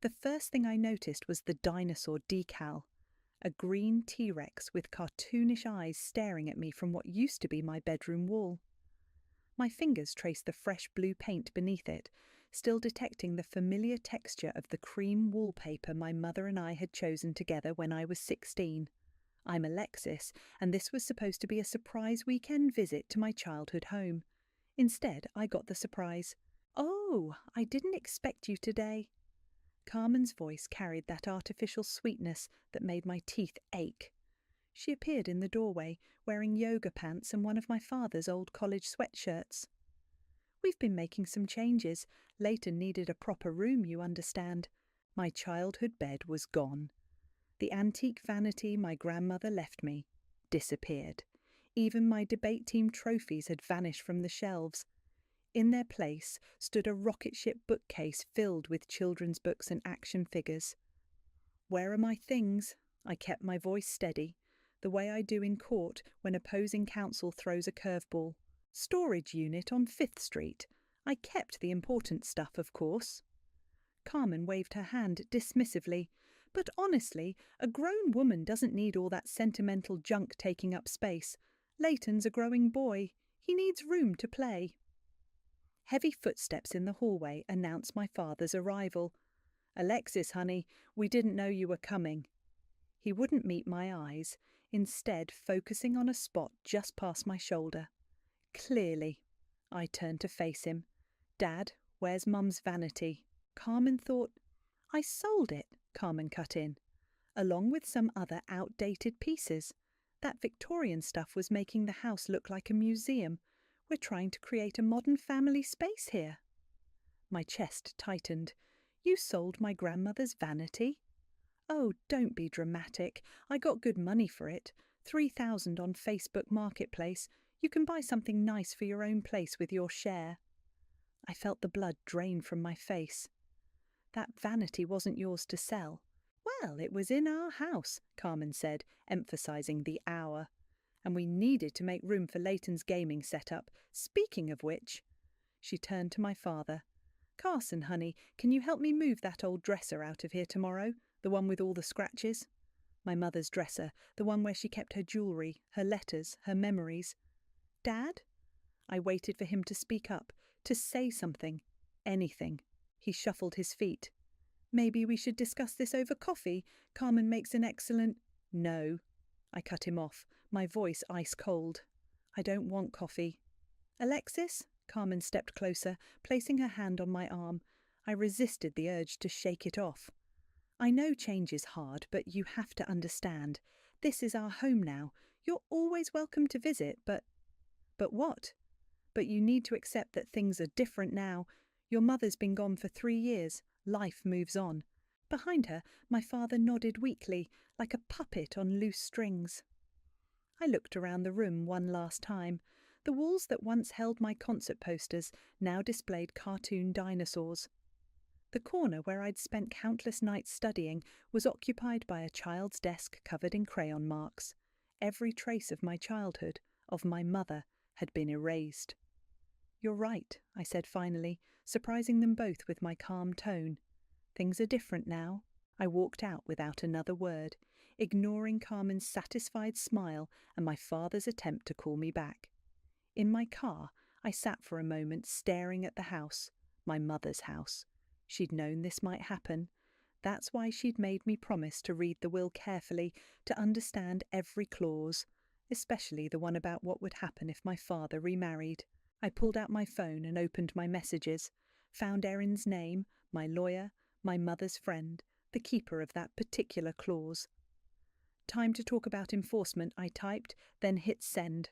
The first thing I noticed was the dinosaur decal, a green T-Rex with cartoonish eyes staring at me from what used to be my bedroom wall. My fingers traced the fresh blue paint beneath it, still detecting the familiar texture of the cream wallpaper my mother and I had chosen together when I was 16. I'm Alexis, and this was supposed to be a surprise weekend visit to my childhood home. Instead, I got the surprise. "Oh, I didn't expect you today." Carmen's voice carried that artificial sweetness that made my teeth ache. She appeared in the doorway, wearing yoga pants and one of my father's old college sweatshirts. "We've been making some changes. Leighton needed a proper room, you understand." My childhood bed was gone. The antique vanity my grandmother left me disappeared. Even my debate team trophies had vanished from the shelves. In their place stood a rocket ship bookcase filled with children's books and action figures. "Where are my things?" I kept my voice steady, the way I do in court when opposing counsel throws a curveball. "Storage unit on 5th Street. I kept the important stuff, of course." Carmen waved her hand dismissively. "But honestly, a grown woman doesn't need all that sentimental junk taking up space. Leighton's a growing boy. He needs room to play." Heavy footsteps in the hallway announced my father's arrival. "Alexis, honey, we didn't know you were coming." He wouldn't meet my eyes, instead focusing on a spot just past my shoulder. "Clearly." I turned to face him. "Dad, where's Mum's vanity?" Carmen thought. "I sold it," Carmen cut in, "along with some other outdated pieces. That Victorian stuff was making the house look like a museum. We're trying to create a modern family space here." My chest tightened. "You sold my grandmother's vanity?" "Oh, don't be dramatic. I got good money for it. 3,000 on Facebook Marketplace. You can buy something nice for your own place with your share." I felt the blood drain from my face. "That vanity wasn't yours to sell." "Well, it was in our house," Carmen said, emphasizing the "our. "And we needed to make room for Leighton's gaming setup. Speaking of which..." She turned to my father. "Carson, honey, can you help me move that old dresser out of here tomorrow? The one with all the scratches?" My mother's dresser, the one where she kept her jewellery, her letters, her memories. "Dad?" I waited for him to speak up, to say something. Anything. He shuffled his feet. "Maybe we should discuss this over coffee. Carmen makes an excellent..." "No." I cut him off, my voice ice cold. "I don't want coffee." "Alexis?" Carmen stepped closer, placing her hand on my arm. I resisted the urge to shake it off. "I know change is hard, but you have to understand. This is our home now. You're always welcome to visit, but..." "But what?" "But you need to accept that things are different now. Your mother's been gone for 3 years. Life moves on." Behind her, my father nodded weakly, like a puppet on loose strings. I looked around the room one last time. The walls that once held my concert posters now displayed cartoon dinosaurs. The corner where I'd spent countless nights studying was occupied by a child's desk covered in crayon marks. Every trace of my childhood, of my mother, had been erased. "You're right," I said finally, surprising them both with my calm tone. "Things are different now." I walked out without another word, ignoring Carmen's satisfied smile and my father's attempt to call me back. In my car, I sat for a moment staring at the house, my mother's house. She'd known this might happen. That's why she'd made me promise to read the will carefully, to understand every clause, especially the one about what would happen if my father remarried. I pulled out my phone and opened my messages, found Erin's name, my lawyer, my mother's friend, the keeper of that particular clause. "Time to talk about enforcement," I typed, then hit send.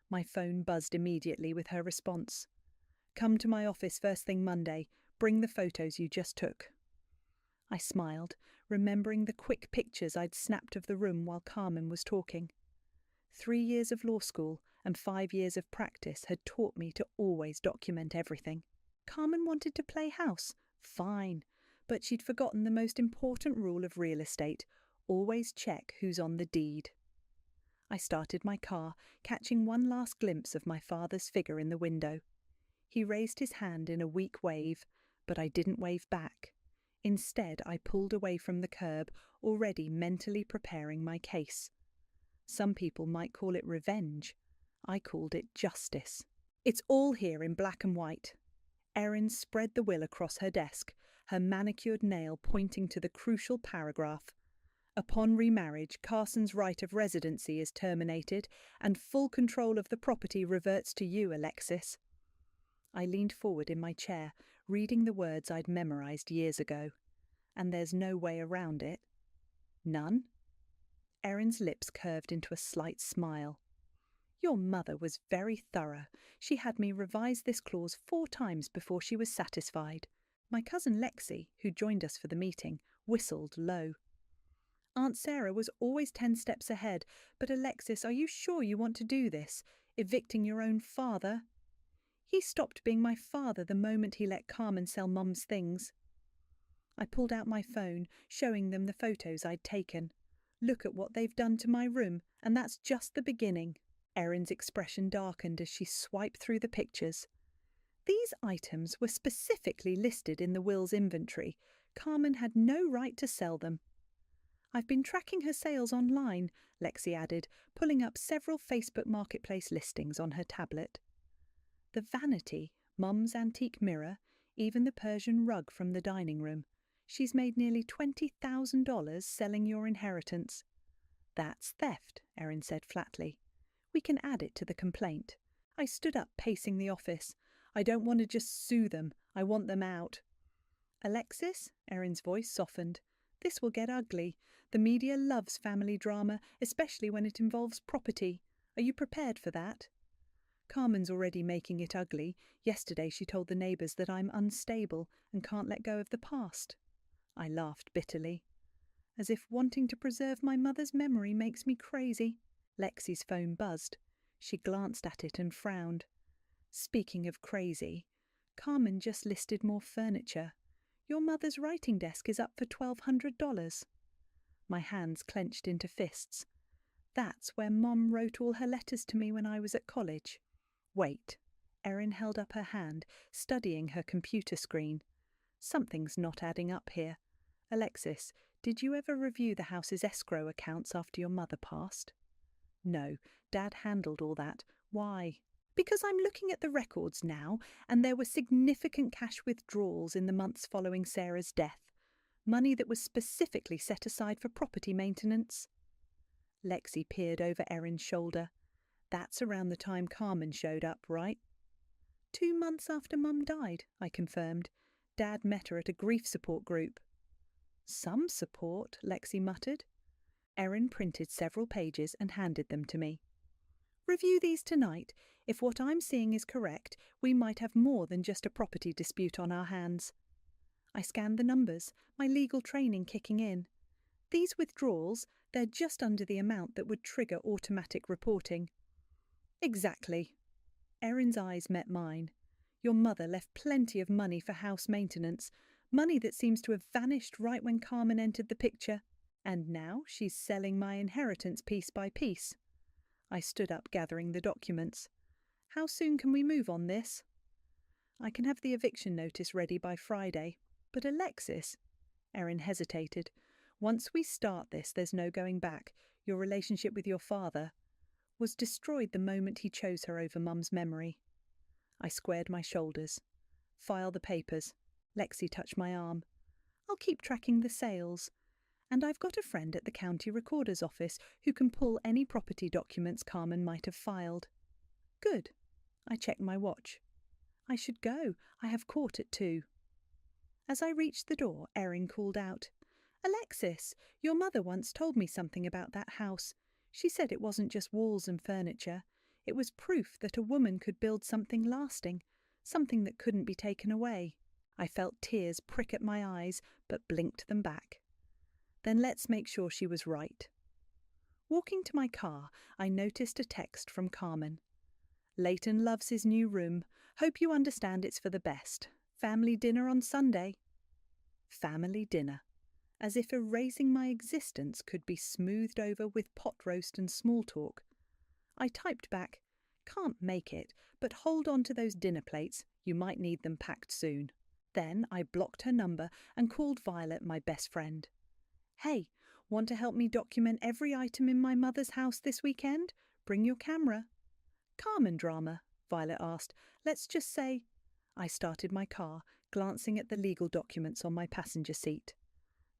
My phone buzzed immediately with her response. "Come to my office first thing Monday. Bring the photos you just took." I smiled, remembering the quick pictures I'd snapped of the room while Carmen was talking. 3 years of law school and 5 years of practice had taught me to always document everything. Carmen wanted to play house. Fine. But she'd forgotten the most important rule of real estate: always check who's on the deed. I started my car, catching one last glimpse of my father's figure in the window. He raised his hand in a weak wave, but I didn't wave back. Instead, I pulled away from the curb, already mentally preparing my case. Some people might call it revenge. I called it justice. It's all here in black and white. Erin spread the will across her desk, her manicured nail pointing to the crucial paragraph. Upon remarriage, Carson's right of residency is terminated, and full control of the property reverts to you, Alexis. I leaned forward in my chair, reading the words I'd memorized years ago. And there's no way around it. None? Erin's lips curved into a slight smile. Your mother was very thorough. She had me revise this clause 4 times before she was satisfied. My cousin Lexi, who joined us for the meeting, whistled low. Aunt Sarah was always 10 steps ahead, but Alexis, are you sure you want to do this? Evicting your own father? He stopped being my father the moment he let Carmen sell Mum's things. I pulled out my phone, showing them the photos I'd taken. Look at what they've done to my room, and that's just the beginning. Erin's expression darkened as she swiped through the pictures. These items were specifically listed in the will's inventory. Carmen had no right to sell them. I've been tracking her sales online, Lexi added, pulling up several Facebook Marketplace listings on her tablet. The vanity, Mum's antique mirror, even the Persian rug from the dining room. She's made nearly $20,000 selling your inheritance. That's theft, Erin said flatly. We can add it to the complaint. I stood up, pacing the office. I don't want to just sue them. I want them out. Alexis, Erin's voice softened. This will get ugly. The media loves family drama, especially when it involves property. Are you prepared for that? Carmen's already making it ugly. Yesterday she told the neighbours that I'm unstable and can't let go of the past. I laughed bitterly. As if wanting to preserve my mother's memory makes me crazy. Lexi's phone buzzed. She glanced at it and frowned. Speaking of crazy, Carmen just listed more furniture. Your mother's writing desk is up for $1,200. My hands clenched into fists. That's where Mum wrote all her letters to me when I was at college. Wait. Erin held up her hand, studying her computer screen. Something's not adding up here. Alexis, did you ever review the house's escrow accounts after your mother passed? No, Dad handled all that. Why? Because I'm looking at the records now, and there were significant cash withdrawals in the months following Sarah's death. Money that was specifically set aside for property maintenance. Lexi peered over Erin's shoulder. That's around the time Carmen showed up, right? 2 months after Mum died, I confirmed. Dad met her at a grief support group. Some support, Lexi muttered. Erin printed several pages and handed them to me. Review these tonight. If what I'm seeing is correct, we might have more than just a property dispute on our hands. I scanned the numbers, my legal training kicking in. These withdrawals, they're just under the amount that would trigger automatic reporting. Exactly. Erin's eyes met mine. Your mother left plenty of money for house maintenance, money that seems to have vanished right when Carmen entered the picture. And now she's selling my inheritance piece by piece. I stood up, gathering the documents. How soon can we move on this? I can have the eviction notice ready by Friday. But Alexis, Erin hesitated. Once we start this, there's no going back. Your relationship with your father was destroyed the moment he chose her over Mum's memory. I squared my shoulders. File the papers. Lexi touched my arm. I'll keep tracking the sales. And I've got a friend at the county recorder's office who can pull any property documents Carmen might have filed. Good. I checked my watch. I should go. I have court at 2. As I reached the door, Erin called out, Alexis, your mother once told me something about that house. She said it wasn't just walls and furniture. It was proof that a woman could build something lasting, something that couldn't be taken away. I felt tears prick at my eyes, but blinked them back. Then let's make sure she was right. Walking to my car, I noticed a text from Carmen. Leighton loves his new room. Hope you understand it's for the best. Family dinner on Sunday. Family dinner. As if erasing my existence could be smoothed over with pot roast and small talk. I typed back, can't make it, but hold on to those dinner plates. You might need them packed soon. Then I blocked her number and called Violet, my best friend. Hey, want to help me document every item in my mother's house this weekend? Bring your camera. Carmen drama, Violet asked. Let's just say. I started my car, glancing at the legal documents on my passenger seat.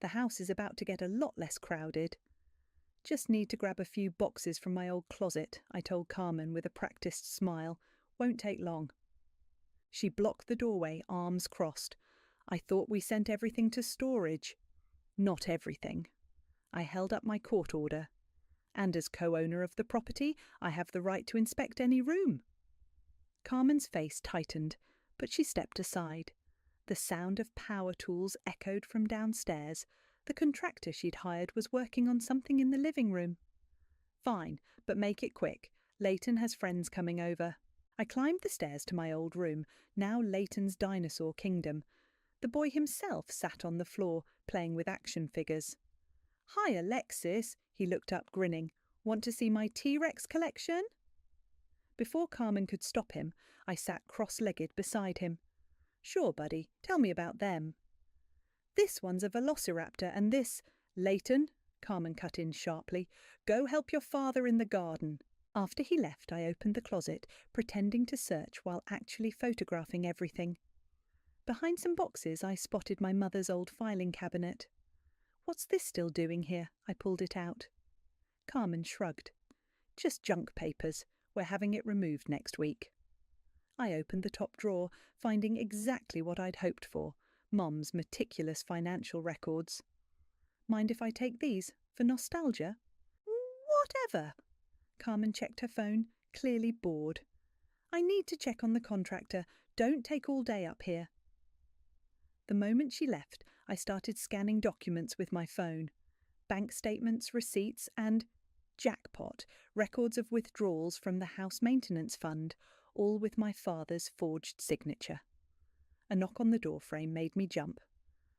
The house is about to get a lot less crowded. Just need to grab a few boxes from my old closet, I told Carmen with a practiced smile. Won't take long. She blocked the doorway, arms crossed. I thought we sent everything to storage. Not everything. I held up my court order. And as co-owner of the property, I have the right to inspect any room. Carmen's face tightened, but she stepped aside. The sound of power tools echoed from downstairs. The contractor she'd hired was working on something in the living room. Fine, but make it quick. Leighton has friends coming over. I climbed the stairs to my old room, now Leighton's dinosaur kingdom. The boy himself sat on the floor, playing with action figures. Hi, Alexis, he looked up, grinning. Want to see my T-Rex collection? Before Carmen could stop him, I sat cross-legged beside him. Sure, buddy, tell me about them. This one's a velociraptor and this… Leighton, Carmen cut in sharply, go help your father in the garden. After he left, I opened the closet, pretending to search while actually photographing everything. Behind some boxes, I spotted my mother's old filing cabinet. What's this still doing here? I pulled it out. Carmen shrugged. Just junk papers. We're having it removed next week. I opened the top drawer, finding exactly what I'd hoped for, Mom's meticulous financial records. Mind if I take these, for nostalgia? Whatever. Carmen checked her phone, clearly bored. I need to check on the contractor. Don't take all day up here. The moment she left, I started scanning documents with my phone. Bank statements, receipts, and jackpot, records of withdrawals from the house maintenance fund, all with my father's forged signature. A knock on the doorframe made me jump.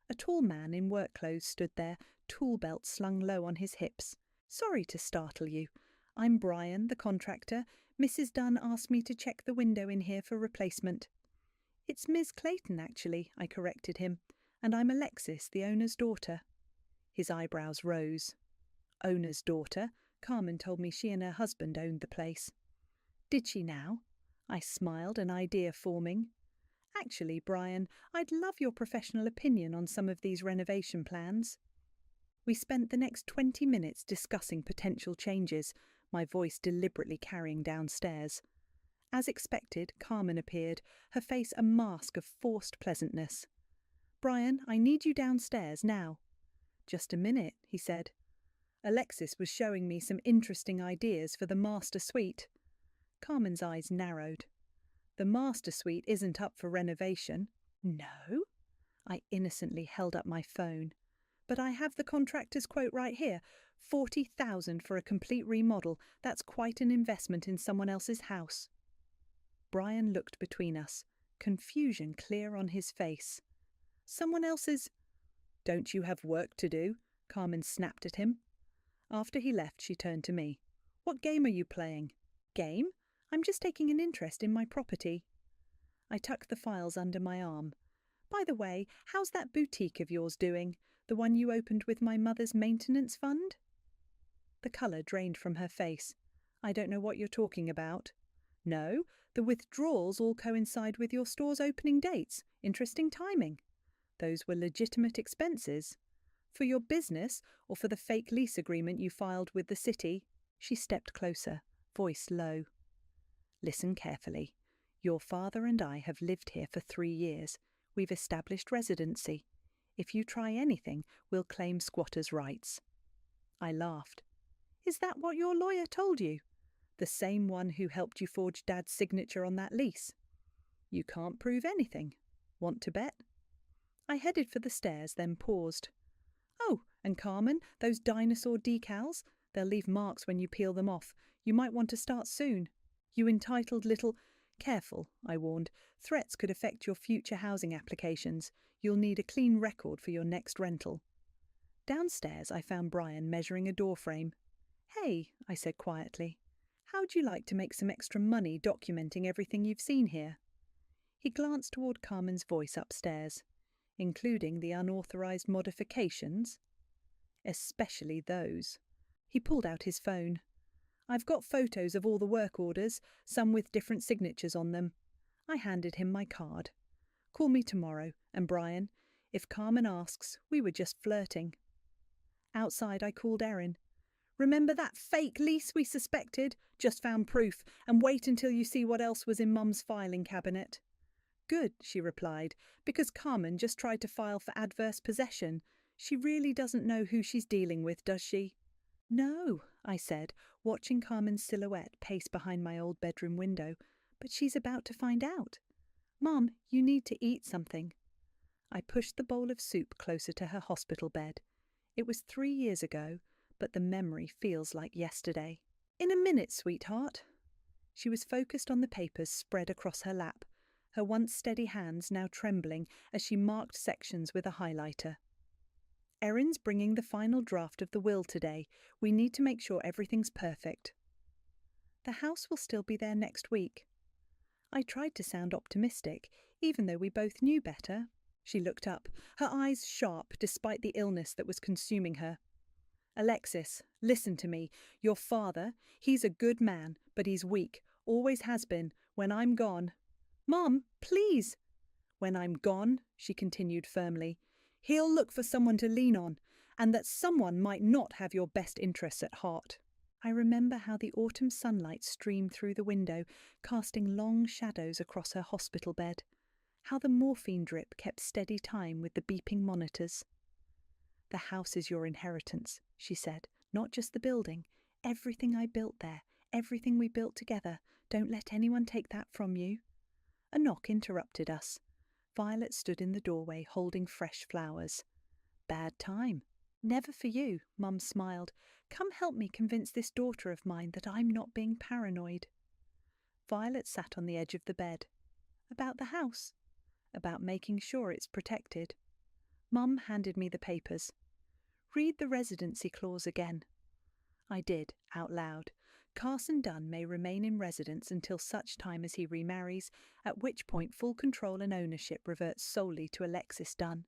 A tall man in work clothes stood there, tool belt slung low on his hips. Sorry to startle you. I'm Brian, the contractor. Mrs. Dunn asked me to check the window in here for replacement. It's Ms. Clayton, actually, I corrected him, and I'm Alexis, the owner's daughter. His eyebrows rose. Owner's daughter? Carmen told me she and her husband owned the place. Did she now? I smiled, an idea forming. Actually, Brian, I'd love your professional opinion on some of these renovation plans. We spent the next 20 minutes discussing potential changes, my voice deliberately carrying downstairs. As expected, Carmen appeared, her face a mask of forced pleasantness. Brian, I need you downstairs now. Just a minute, he said. Alexis was showing me some interesting ideas for the master suite. Carmen's eyes narrowed. The master suite isn't up for renovation. No? I innocently held up my phone. But I have the contractor's quote right here. 40,000 for a complete remodel. That's quite an investment in someone else's house. Brian looked between us, confusion clear on his face. Someone else's… Don't you have work to do? Carmen snapped at him. After he left, she turned to me. What game are you playing? Game? I'm just taking an interest in my property. I tucked the files under my arm. By the way, how's that boutique of yours doing? The one you opened with my mother's maintenance fund? The colour drained from her face. I don't know what you're talking about. No, the withdrawals all coincide with your store's opening dates. Interesting timing. Those were legitimate expenses. For your business or for the fake lease agreement you filed with the city? She stepped closer, voice low. Listen carefully. Your father and I have lived here for 3 years. We've established residency. If you try anything, we'll claim squatters' rights. I laughed. Is that what your lawyer told you? The same one who helped you forge Dad's signature on that lease? You can't prove anything. Want to bet? I headed for the stairs, then paused. Oh, and Carmen, those dinosaur decals? They'll leave marks when you peel them off. You might want to start soon. You entitled little… Careful, I warned. Threats could affect your future housing applications. You'll need a clean record for your next rental. Downstairs, I found Brian measuring a doorframe. Hey, I said quietly. How'd you like to make some extra money documenting everything you've seen here? He glanced toward Carmen's voice upstairs. Including the unauthorized modifications? Especially those. He pulled out his phone. I've got photos of all the work orders, some with different signatures on them. I handed him my card. Call me tomorrow, and Brian, if Carmen asks, we were just flirting. Outside I called Erin. Remember that fake lease we suspected? Just found proof, and wait until you see what else was in Mum's filing cabinet. Good, she replied, because Carmen just tried to file for adverse possession. She really doesn't know who she's dealing with, does she? No, I said, watching Carmen's silhouette pace behind my old bedroom window, but she's about to find out. Mum, you need to eat something. I pushed the bowl of soup closer to her hospital bed. It was 3 years ago, but the memory feels like yesterday. In a minute, sweetheart. She was focused on the papers spread across her lap, her once steady hands now trembling as she marked sections with a highlighter. Erin's bringing the final draft of the will today. We need to make sure everything's perfect. The house will still be there next week. I tried to sound optimistic, even though we both knew better. She looked up, her eyes sharp despite the illness that was consuming her. Alexis, listen to me. Your father, he's a good man, but he's weak, always has been. When I'm gone... Mum, please! When I'm gone, she continued firmly, he'll look for someone to lean on, and that someone might not have your best interests at heart. I remember how the autumn sunlight streamed through the window, casting long shadows across her hospital bed, how the morphine drip kept steady time with the beeping monitors. The house is your inheritance, she said, not just the building. Everything I built there, everything we built together. Don't let anyone take that from you. A knock interrupted us. Violet stood in the doorway holding fresh flowers. Bad time. Never for you, Mum smiled. Come help me convince this daughter of mine that I'm not being paranoid. Violet sat on the edge of the bed. About the house. About making sure it's protected. Mum handed me the papers. Read the residency clause again. I did, out loud. Carson Dunn may remain in residence until such time as he remarries, at which point full control and ownership reverts solely to Alexis Dunn.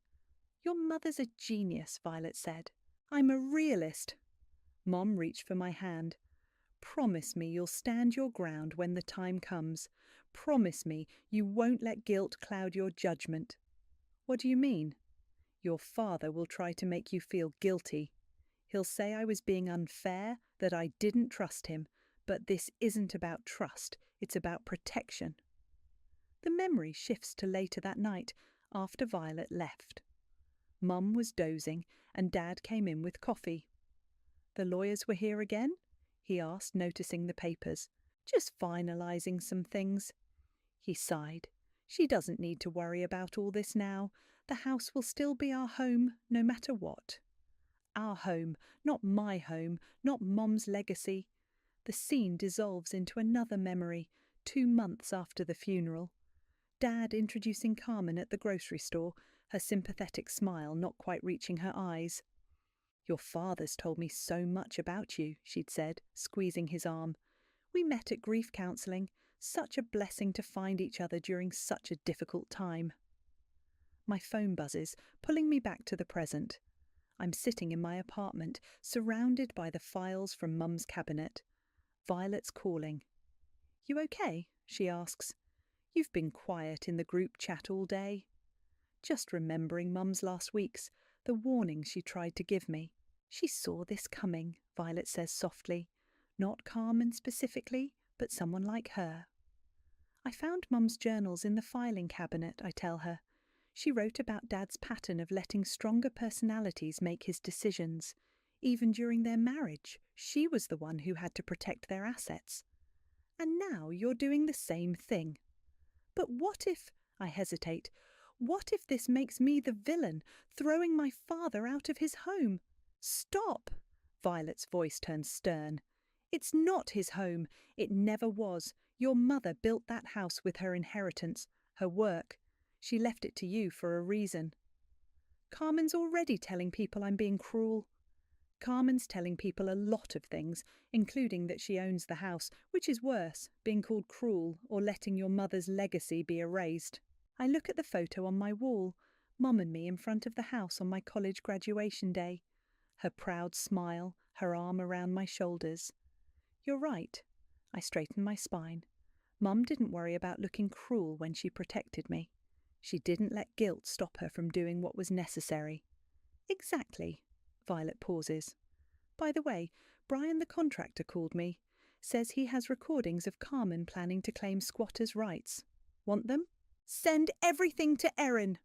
Your mother's a genius, Violet said. I'm a realist. Mom reached for my hand. Promise me you'll stand your ground when the time comes. Promise me you won't let guilt cloud your judgment. What do you mean? Your father will try to make you feel guilty. He'll say I was being unfair, that I didn't trust him, but this isn't about trust, it's about protection. The memory shifts to later that night, after Violet left. Mum was dozing, and Dad came in with coffee. The lawyers were here again? He asked, noticing the papers. Just finalising some things. He sighed. She doesn't need to worry about all this now. The house will still be our home, no matter what. Our home, not my home, not Mom's legacy. The scene dissolves into another memory, 2 months after the funeral. Dad introducing Carmen at the grocery store, her sympathetic smile not quite reaching her eyes. Your father's told me so much about you, she'd said, squeezing his arm. We met at grief counselling. Such a blessing to find each other during such a difficult time. My phone buzzes, pulling me back to the present. I'm sitting in my apartment, surrounded by the files from Mum's cabinet. Violet's calling. You okay? She asks. You've been quiet in the group chat all day. Just remembering Mum's last weeks, the warning she tried to give me. She saw this coming, Violet says softly. Not Carmen specifically, but someone like her. I found Mum's journals in the filing cabinet, I tell her. She wrote about Dad's pattern of letting stronger personalities make his decisions. Even during their marriage, she was the one who had to protect their assets. And now you're doing the same thing. But what if, I hesitate, what if this makes me the villain, throwing my father out of his home? Stop! Violet's voice turns stern. It's not his home. It never was. Your mother built that house with her inheritance, her work. She left it to you for a reason. Carmen's already telling people I'm being cruel. Carmen's telling people a lot of things, including that she owns the house, which is worse, being called cruel or letting your mother's legacy be erased. I look at the photo on my wall, Mum and me in front of the house on my college graduation day. Her proud smile, her arm around my shoulders. You're right. I straighten my spine. Mum didn't worry about looking cruel when she protected me. She didn't let guilt stop her from doing what was necessary. Exactly. Violet pauses. By the way, Brian the contractor called me. Says he has recordings of Carmen planning to claim squatters' rights. Want them? Send everything to Erin.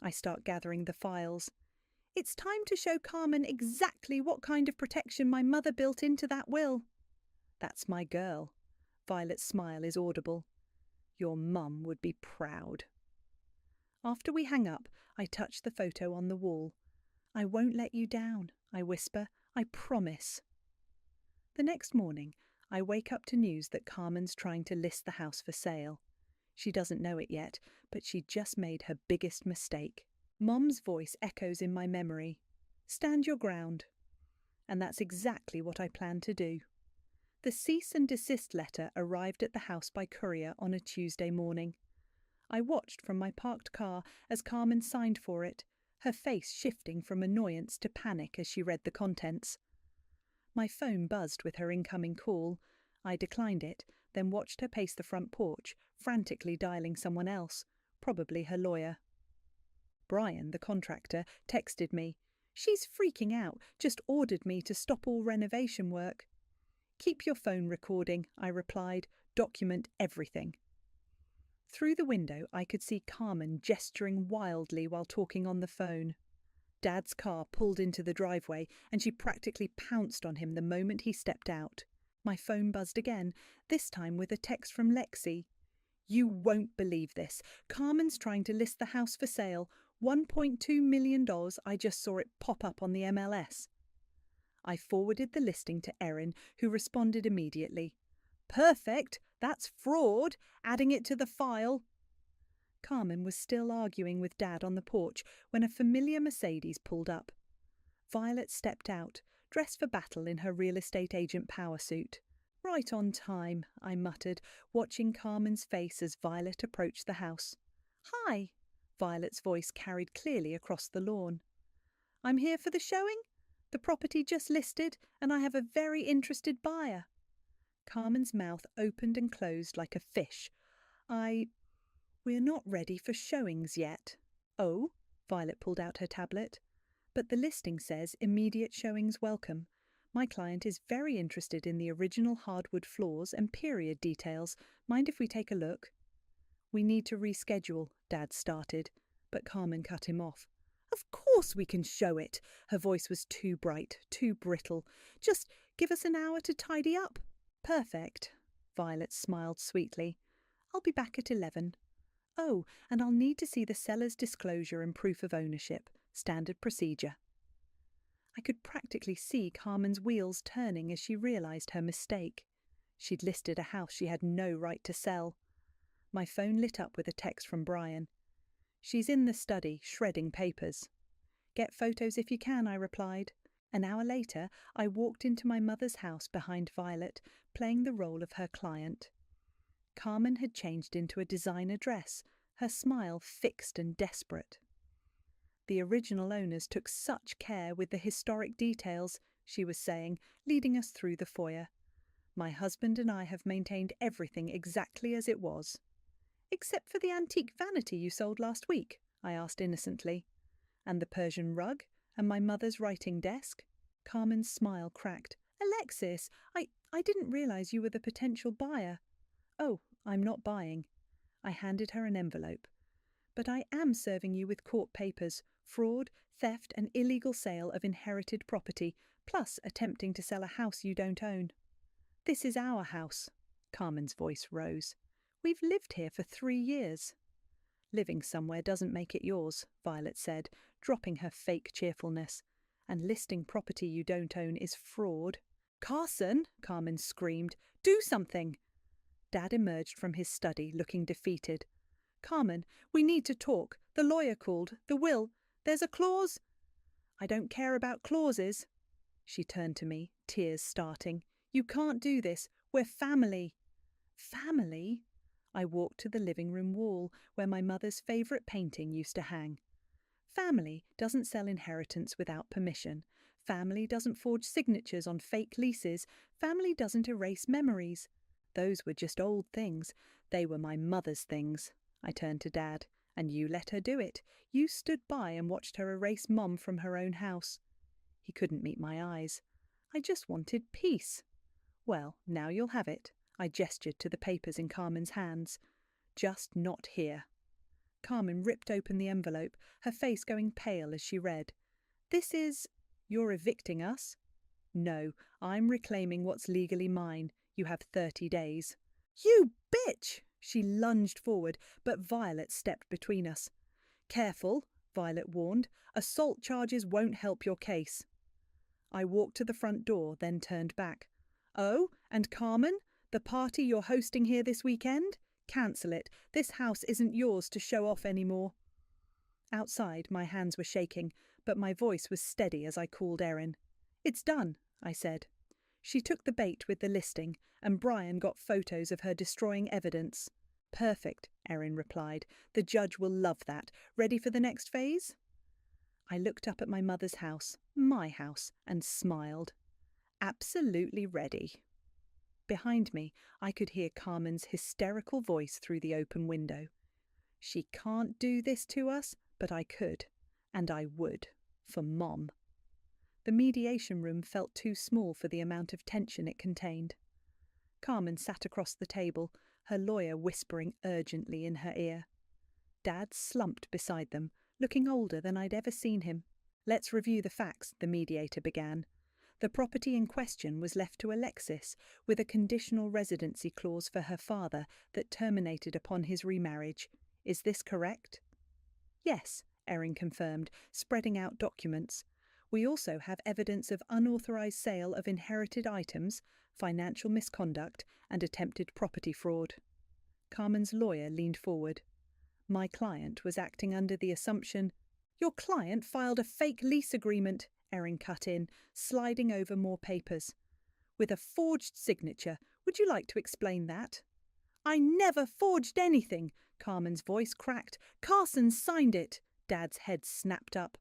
I start gathering the files. It's time to show Carmen exactly what kind of protection my mother built into that will. That's my girl. Violet's smile is audible. Your mum would be proud. After we hang up, I touch the photo on the wall. I won't let you down, I whisper. I promise. The next morning, I wake up to news that Carmen's trying to list the house for sale. She doesn't know it yet, but she just made her biggest mistake. Mum's voice echoes in my memory. Stand your ground. And that's exactly what I plan to do. The cease and desist letter arrived at the house by courier on a Tuesday morning. I watched from my parked car as Carmen signed for it, her face shifting from annoyance to panic as she read the contents. My phone buzzed with her incoming call. I declined it, then watched her pace the front porch, frantically dialing someone else, probably her lawyer. Brian, the contractor, texted me. She's freaking out, just ordered me to stop all renovation work. Keep your phone recording, I replied. Document everything. Through the window, I could see Carmen gesturing wildly while talking on the phone. Dad's car pulled into the driveway, and she practically pounced on him the moment he stepped out. My phone buzzed again, this time with a text from Lexi. You won't believe this. Carmen's trying to list the house for sale. $1.2 million. I just saw it pop up on the MLS. I forwarded the listing to Erin, who responded immediately. Perfect. That's fraud. Adding it to the file. Carmen was still arguing with Dad on the porch when a familiar Mercedes pulled up. Violet stepped out, dressed for battle in her real estate agent power suit. Right on time, I muttered, watching Carmen's face as Violet approached the house. Hi, Violet's voice carried clearly across the lawn. I'm here for the showing. The property just listed, and I have a very interested buyer. Carmen's mouth opened and closed like a fish. We're not ready for showings yet. Oh, Violet pulled out her tablet. But the listing says immediate showings welcome. My client is very interested in the original hardwood floors and period details. Mind if we take a look? We need to reschedule, Dad started, but Carmen cut him off. Of course we can show it. Her voice was too bright, too brittle. Just give us an hour to tidy up. Perfect. Violet smiled sweetly. I'll be back at 11. Oh, and I'll need to see the seller's disclosure and proof of ownership. Standard procedure. I could practically see Carmen's wheels turning as she realised her mistake. She'd listed a house she had no right to sell. My phone lit up with a text from Brian. She's in the study, shredding papers. Get photos if you can, I replied. An hour later, I walked into my mother's house behind Violet, playing the role of her client. Carmen had changed into a designer dress, her smile fixed and desperate. The original owners took such care with the historic details, she was saying, leading us through the foyer. My husband and I have maintained everything exactly as it was. Except for the antique vanity you sold last week, I asked innocently. And the Persian rug? And my mother's writing desk? Carmen's smile cracked. Alexis, I didn't realise you were the potential buyer. Oh, I'm not buying. I handed her an envelope. But I am serving you with court papers, fraud, theft and illegal sale of inherited property, plus attempting to sell a house you don't own. This is our house. Carmen's voice rose. We've lived here for 3 years. Living somewhere doesn't make it yours, Violet said, dropping her fake cheerfulness. And listing property you don't own is fraud. Carson, Carmen screamed, do something. Dad emerged from his study, looking defeated. Carmen, we need to talk. The lawyer called. The will. There's a clause. I don't care about clauses. She turned to me, tears starting. You can't do this. We're family. Family? I walked to the living room wall where my mother's favourite painting used to hang. Family doesn't sell inheritance without permission. Family doesn't forge signatures on fake leases. Family doesn't erase memories. Those were just old things. They were my mother's things. I turned to Dad. And you let her do it. You stood by and watched her erase Mum from her own house. He couldn't meet my eyes. I just wanted peace. Well, now you'll have it. I gestured to the papers in Carmen's hands. Just not here. Carmen ripped open the envelope, her face going pale as she read. This is... You're evicting us? No, I'm reclaiming what's legally mine. You have 30 days. You bitch! She lunged forward, but Violet stepped between us. Careful, Violet warned. Assault charges won't help your case. I walked to the front door, then turned back. Oh, and Carmen? The party you're hosting here this weekend? Cancel it. This house isn't yours to show off anymore. Outside, my hands were shaking, but my voice was steady as I called Erin. It's done, I said. She took the bait with the listing, and Brian got photos of her destroying evidence. Perfect, Erin replied. The judge will love that. Ready for the next phase? I looked up at my mother's house, my house, and smiled. Absolutely ready. Behind me, I could hear Carmen's hysterical voice through the open window. She can't do this to us, but I could, and I would, for Mom. The mediation room felt too small for the amount of tension it contained. Carmen sat across the table, her lawyer whispering urgently in her ear. Dad slumped beside them, looking older than I'd ever seen him. Let's review the facts, the mediator began. The property in question was left to Alexis, with a conditional residency clause for her father that terminated upon his remarriage. Is this correct? Yes, Erin confirmed, spreading out documents. We also have evidence of unauthorised sale of inherited items, financial misconduct, and attempted property fraud. Carmen's lawyer leaned forward. My client was acting under the assumption... Your client filed a fake lease agreement, Erin cut in, sliding over more papers. With a forged signature. Would you like to explain that? I never forged anything, Carmen's voice cracked. Carson signed it. Dad's head snapped up.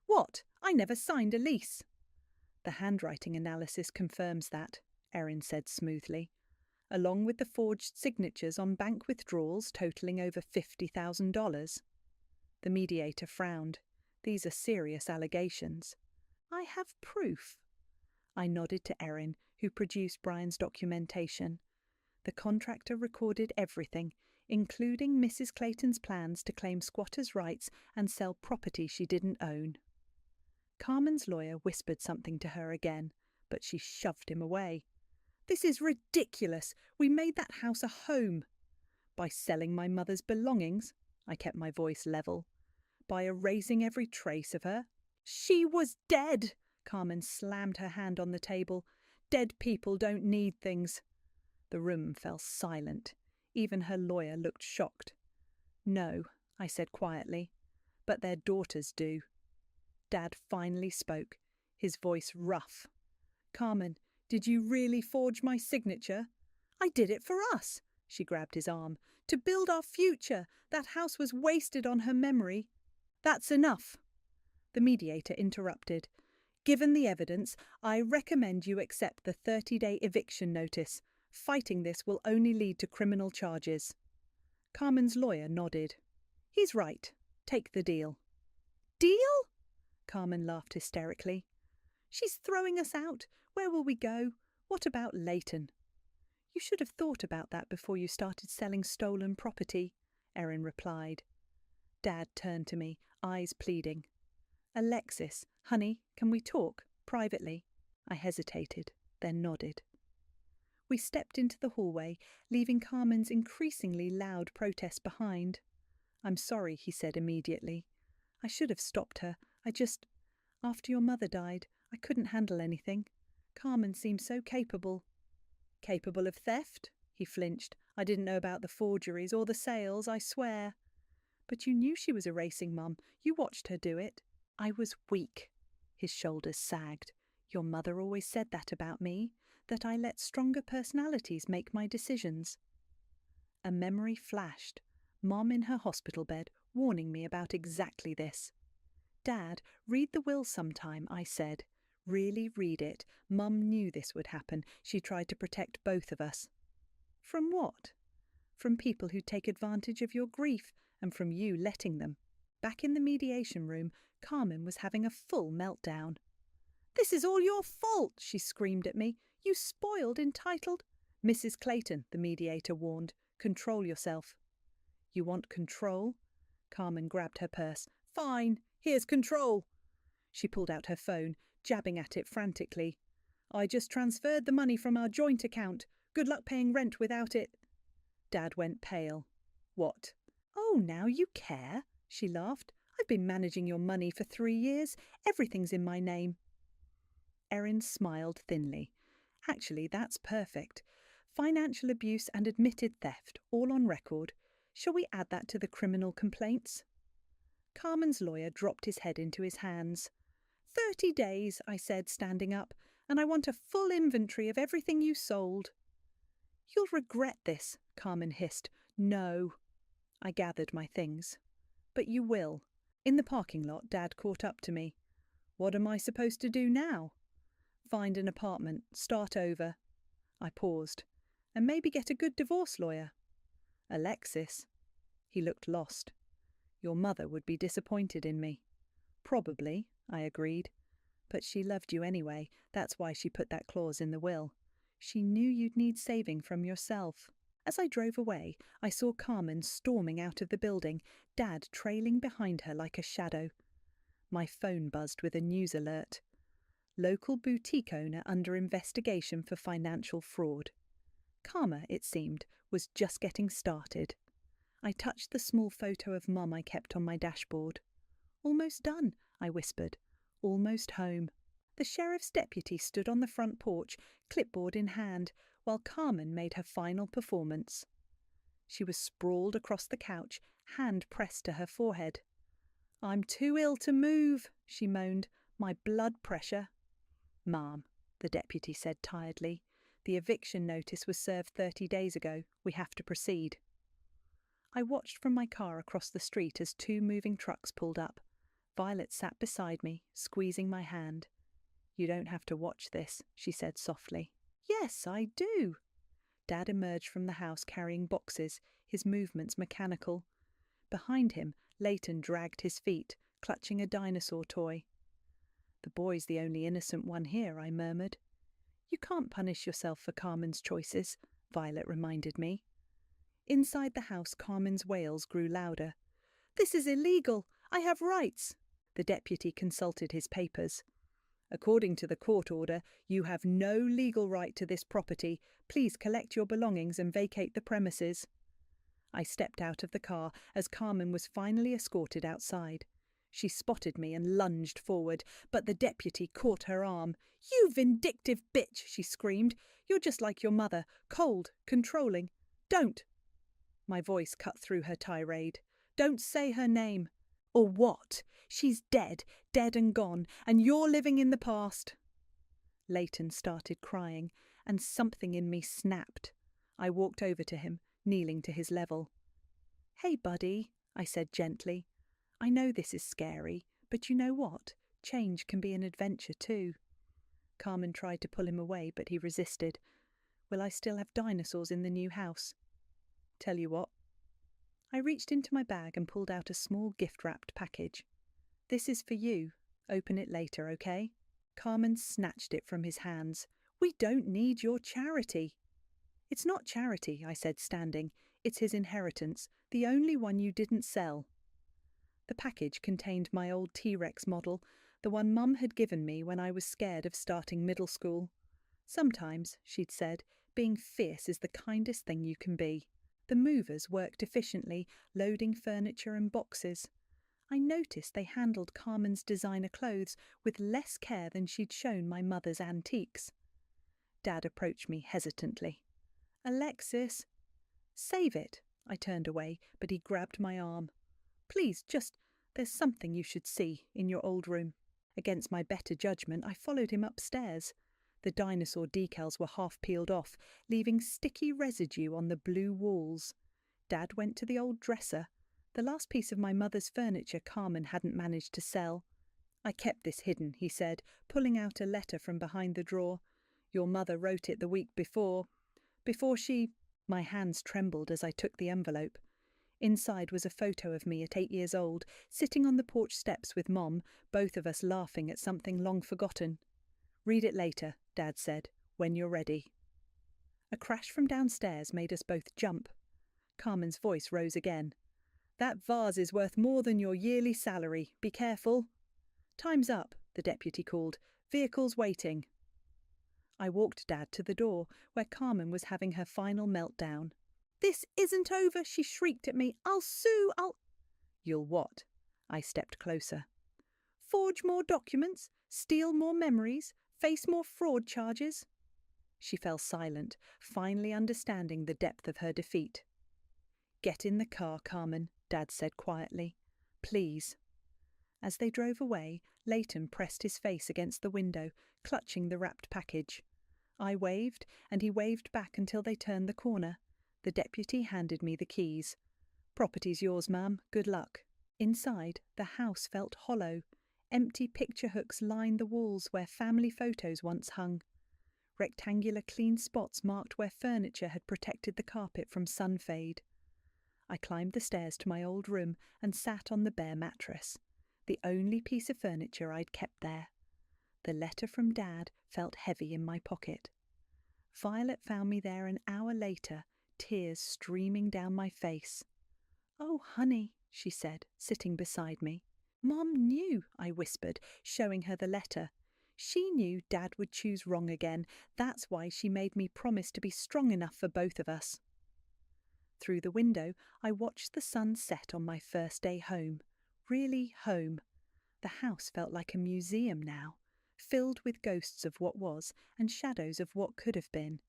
What? I never signed a lease. The handwriting analysis confirms that, Erin said smoothly, along with the forged signatures on bank withdrawals totalling over $50,000. The mediator frowned. These are serious allegations. I have proof. I nodded to Erin, who produced Brian's documentation. The contractor recorded everything, including Mrs. Clayton's plans to claim squatters' rights and sell property she didn't own. Carmen's lawyer whispered something to her again, but she shoved him away. This is ridiculous. We made that house a home. By selling my mother's belongings, I kept my voice level. By erasing every trace of her. She was dead. Carmen slammed her hand on the table. Dead people don't need things. The room fell silent. Even her lawyer looked shocked. No, I said quietly, but their daughters do. Dad finally spoke, his voice rough. Carmen, did you really forge my signature? I did it for us, she grabbed his arm. To build our future. That house was wasted on her memory. That's enough. The mediator interrupted. Given the evidence, I recommend you accept the 30-day eviction notice. Fighting this will only lead to criminal charges. Carmen's lawyer nodded. He's right. Take the deal. Deal? Carmen laughed hysterically. She's throwing us out. Where will we go? What about Leighton? You should have thought about that before you started selling stolen property, Erin replied. Dad turned to me, eyes pleading. Alexis, honey, can we talk, privately? I hesitated, then nodded. We stepped into the hallway, leaving Carmen's increasingly loud protest behind. I'm sorry, he said immediately. I should have stopped her. After your mother died, I couldn't handle anything. Carmen seemed so capable. Capable of theft? He flinched. I didn't know about the forgeries or the sales, I swear. But you knew she was erasing, Mum. You watched her do it. I was weak. His shoulders sagged. Your mother always said that about me, that I let stronger personalities make my decisions. A memory flashed, Mom in her hospital bed warning me about exactly this. Dad, read the will sometime, I said. Really read it. Mum knew this would happen. She tried to protect both of us. From what? From people who take advantage of your grief, and from you letting them. Back in the mediation room, Carmen was having a full meltdown. "This is all your fault," she screamed at me. "You spoiled, entitled—" "Mrs. Clayton," the mediator warned, "control yourself." "You want control?" Carmen grabbed her purse. "Fine, here's control." She pulled out her phone, jabbing at it frantically. "I just transferred the money from our joint account. Good luck paying rent without it." Dad went pale. "What?" "Oh, now you care," she laughed. "I've been managing your money for 3 years. Everything's in my name." Erin smiled thinly. "Actually, that's perfect. Financial abuse and admitted theft, all on record. Shall we add that to the criminal complaints?" Carmen's lawyer dropped his head into his hands. 30 days, I said, standing up, "and I want a full inventory of everything you sold." "You'll regret this," Carmen hissed. "No." I gathered my things. "But you will." In the parking lot, Dad caught up to me. "What am I supposed to do now?" "Find an apartment, start over." I paused. "And maybe get a good divorce lawyer." "Alexis." He looked lost. "Your mother would be disappointed in me." "Probably," I agreed. "But she loved you anyway. That's why she put that clause in the will. She knew you'd need saving from yourself." As I drove away, I saw Carmen storming out of the building, Dad trailing behind her like a shadow. My phone buzzed with a news alert. Local boutique owner under investigation for financial fraud. Karma, it seemed, was just getting started. I touched the small photo of Mum I kept on my dashboard. "Almost done," I whispered. "Almost home." The sheriff's deputy stood on the front porch, clipboard in hand, while Carmen made her final performance. She was sprawled across the couch, hand pressed to her forehead. "I'm too ill to move," she moaned. "My blood pressure." "Ma'am," the deputy said tiredly, "the eviction notice was served 30 days ago. We have to proceed." I watched from my car across the street as 2 moving trucks pulled up. Violet sat beside me, squeezing my hand. "You don't have to watch this," she said softly. "Yes, I do." Dad emerged from the house carrying boxes, his movements mechanical. Behind him, Leighton dragged his feet, clutching a dinosaur toy. "The boy's the only innocent one here," I murmured. "You can't punish yourself for Carmen's choices," Violet reminded me. Inside the house, Carmen's wails grew louder. "This is illegal. I have rights." The deputy consulted his papers. "According to the court order, you have no legal right to this property. Please collect your belongings and vacate the premises." I stepped out of the car as Carmen was finally escorted outside. She spotted me and lunged forward, but the deputy caught her arm. "You vindictive bitch," she screamed. "You're just like your mother, cold, controlling. Don't." My voice cut through her tirade. "Don't say her name." "Or what? She's dead, dead and gone, and you're living in the past." Leighton started crying, and something in me snapped. I walked over to him, kneeling to his level. "Hey, buddy," I said gently. "I know this is scary, but you know what? Change can be an adventure too." Carmen tried to pull him away, but he resisted. "Will I still have dinosaurs in the new house?" "Tell you what." I reached into my bag and pulled out a small gift-wrapped package. "This is for you. Open it later, okay?" Carmen snatched it from his hands. "We don't need your charity." "It's not charity," I said, standing. "It's his inheritance, the only one you didn't sell." The package contained my old T-Rex model, the one Mum had given me when I was scared of starting middle school. "Sometimes," she'd said, "being fierce is the kindest thing you can be." The movers worked efficiently, loading furniture and boxes. I noticed they handled Carmen's designer clothes with less care than she'd shown my mother's antiques. Dad approached me hesitantly. "Alexis." "Save it." I turned away, but he grabbed my arm. "Please, there's something you should see in your old room." Against my better judgment, I followed him upstairs. The dinosaur decals were half peeled off, leaving sticky residue on the blue walls. Dad went to the old dresser, the last piece of my mother's furniture Carmen hadn't managed to sell. "I kept this hidden," he said, pulling out a letter from behind the drawer. "Your mother wrote it the week before she—" My hands trembled as I took the envelope. Inside was a photo of me at 8 years old, sitting on the porch steps with Mom, both of us laughing at something long forgotten. "Read it later," Dad said, "when you're ready." A crash from downstairs made us both jump. Carmen's voice rose again. "That vase is worth more than your yearly salary. Be careful." "Time's up," the deputy called. "Vehicle's waiting." I walked Dad to the door, where Carmen was having her final meltdown. "This isn't over," she shrieked at me. "I'll sue, "You'll what?" I stepped closer. "Forge more documents, steal more memories, face more fraud charges." She fell silent, finally understanding the depth of her defeat. "Get in the car, Carmen," Dad said quietly. "Please." As they drove away, Leighton pressed his face against the window, clutching the wrapped package. I waved, and he waved back until they turned the corner. The deputy handed me the keys. "Property's yours, ma'am. Good luck." Inside, the house felt hollow. Empty picture hooks lined the walls where family photos once hung. Rectangular clean spots marked where furniture had protected the carpet from sun fade. I climbed the stairs to my old room and sat on the bare mattress, the only piece of furniture I'd kept there. The letter from Dad felt heavy in my pocket. Violet found me there an hour later, tears streaming down my face. "Oh, honey," she said, sitting beside me. "Mom knew," I whispered, showing her the letter. "She knew Dad would choose wrong again. That's why she made me promise to be strong enough for both of us." Through the window, I watched the sun set on my first day home. Really home. The house felt like a museum now, filled with ghosts of what was and shadows of what could have been.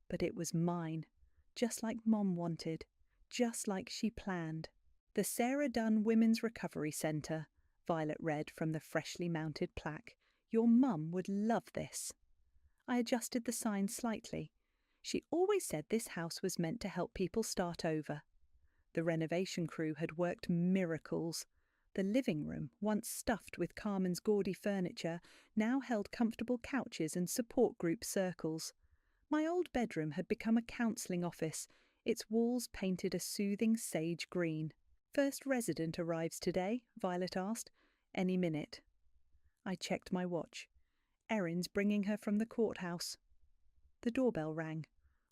But it was mine, just like Mom wanted, just like she planned. "The Sarah Dunn Women's Recovery Centre," Violet read from the freshly mounted plaque. "Your mum would love this." I adjusted the sign slightly. She always said this house was meant to help people start over. The renovation crew had worked miracles. The living room, once stuffed with Carmen's gaudy furniture, now held comfortable couches and support group circles. My old bedroom had become a counselling office, its walls painted a soothing sage green. "First resident arrives today?" Violet asked. "Any minute." I checked my watch. Erin's bringing her from the courthouse. The doorbell rang.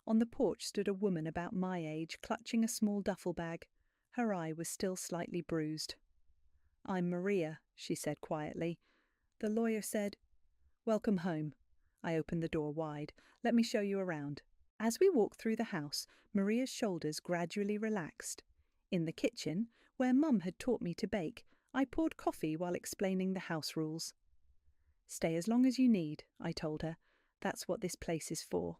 On the porch stood a woman about my age, clutching a small duffel bag. Her eye was still slightly bruised. "I'm Maria," she said quietly. "The lawyer said—" "Welcome home." I opened the door wide. "Let me show you around." As we walked through the house, Maria's shoulders gradually relaxed. In the kitchen, where Mum had taught me to bake, I poured coffee while explaining the house rules. "Stay as long as you need," I told her. "That's what this place is for."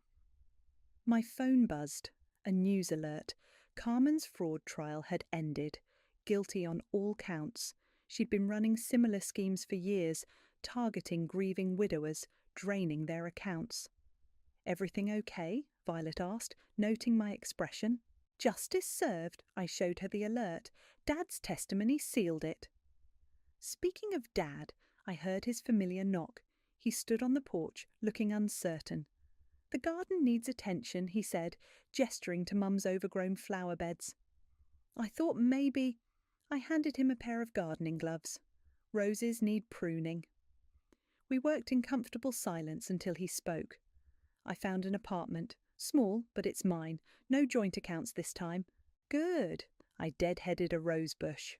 My phone buzzed. A news alert. Carmen's fraud trial had ended. Guilty on all counts. She'd been running similar schemes for years, targeting grieving widowers, draining their accounts. "Everything okay?" Violet asked, noting my expression. "Justice served," I showed her the alert. "Dad's testimony sealed it." Speaking of Dad, I heard his familiar knock. He stood on the porch, looking uncertain. "The garden needs attention," he said, gesturing to Mum's overgrown flower beds. I thought maybe... I handed him a pair of gardening gloves. "Roses need pruning." We worked in comfortable silence until he spoke. "I found an apartment. Small, but it's mine. No joint accounts this time." "Good." I dead-headed a rose bush.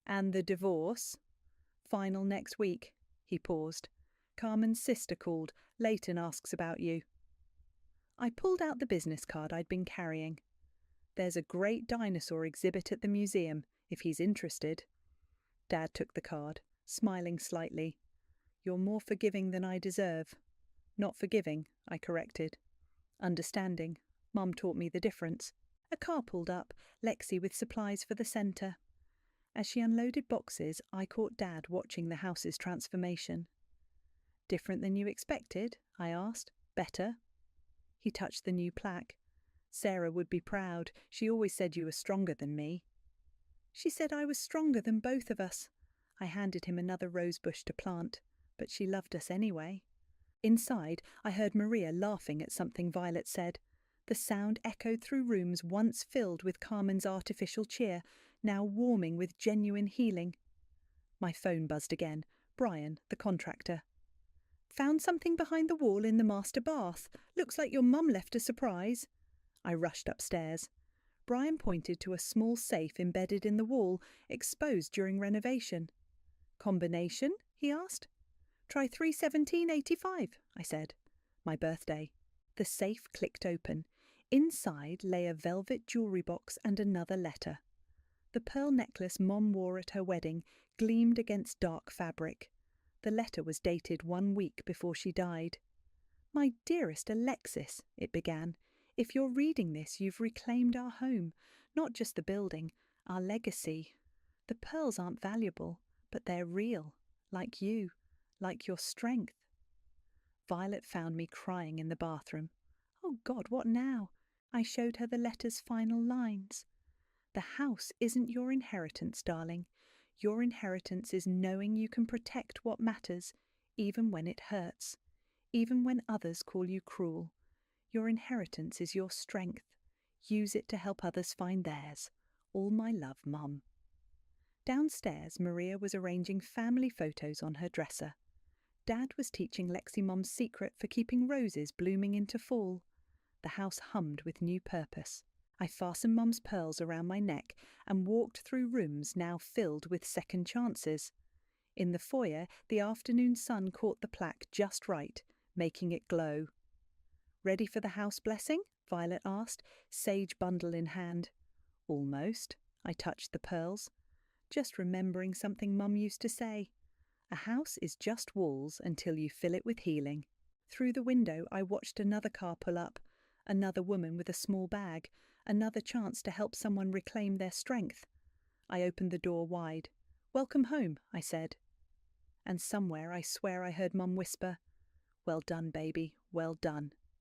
"And the divorce?" "Final next week." He paused. "Carmen's sister called. Leighton asks about you." I pulled out the business card I'd been carrying. "There's a great dinosaur exhibit at the museum, if he's interested." Dad took the card, smiling slightly. "You're more forgiving than I deserve." "Not forgiving," I corrected. "Understanding. Mum taught me the difference." A car pulled up, Lexi with supplies for the centre. As she unloaded boxes, I caught Dad watching the house's transformation. "Different than you expected?" I asked. "Better?" He touched the new plaque. "Sarah would be proud. She always said you were stronger than me." "She said I was stronger than both of us." I handed him another rosebush to plant, but she loved us anyway. Inside, I heard Maria laughing at something Violet said. The sound echoed through rooms once filled with Carmen's artificial cheer, now warming with genuine healing. My phone buzzed again. Brian, the contractor. "Found something behind the wall in the master bath. Looks like your mum left a surprise." I rushed upstairs. Brian pointed to a small safe embedded in the wall, exposed during renovation. "Combination?" he asked. "Try 31785, I said. My birthday. The safe clicked open. Inside lay a velvet jewellery box and another letter. The pearl necklace Mom wore at her wedding gleamed against dark fabric. The letter was dated 1 week before she died. "My dearest Alexis," it began, "if you're reading this, you've reclaimed our home, not just the building, our legacy. The pearls aren't valuable, but they're real, like you, like your strength." Violet found me crying in the bathroom. "Oh God, what now?" I showed her the letter's final lines. "The house isn't your inheritance, darling. Your inheritance is knowing you can protect what matters, even when it hurts, even when others call you cruel. Your inheritance is your strength. Use it to help others find theirs. All my love, Mum." Downstairs, Maria was arranging family photos on her dresser. Dad was teaching Lexi Mum's secret for keeping roses blooming into fall. The house hummed with new purpose. I fastened Mum's pearls around my neck and walked through rooms now filled with second chances. In the foyer, the afternoon sun caught the plaque just right, making it glow. "Ready for the house blessing?" Violet asked, sage bundle in hand. "Almost." I touched the pearls. Just remembering something Mum used to say. A house is just walls until you fill it with healing. Through the window, I watched another car pull up, another woman with a small bag, another chance to help someone reclaim their strength. I opened the door wide. "Welcome home," I said. And somewhere I swear I heard Mum whisper, "Well done, baby, well done."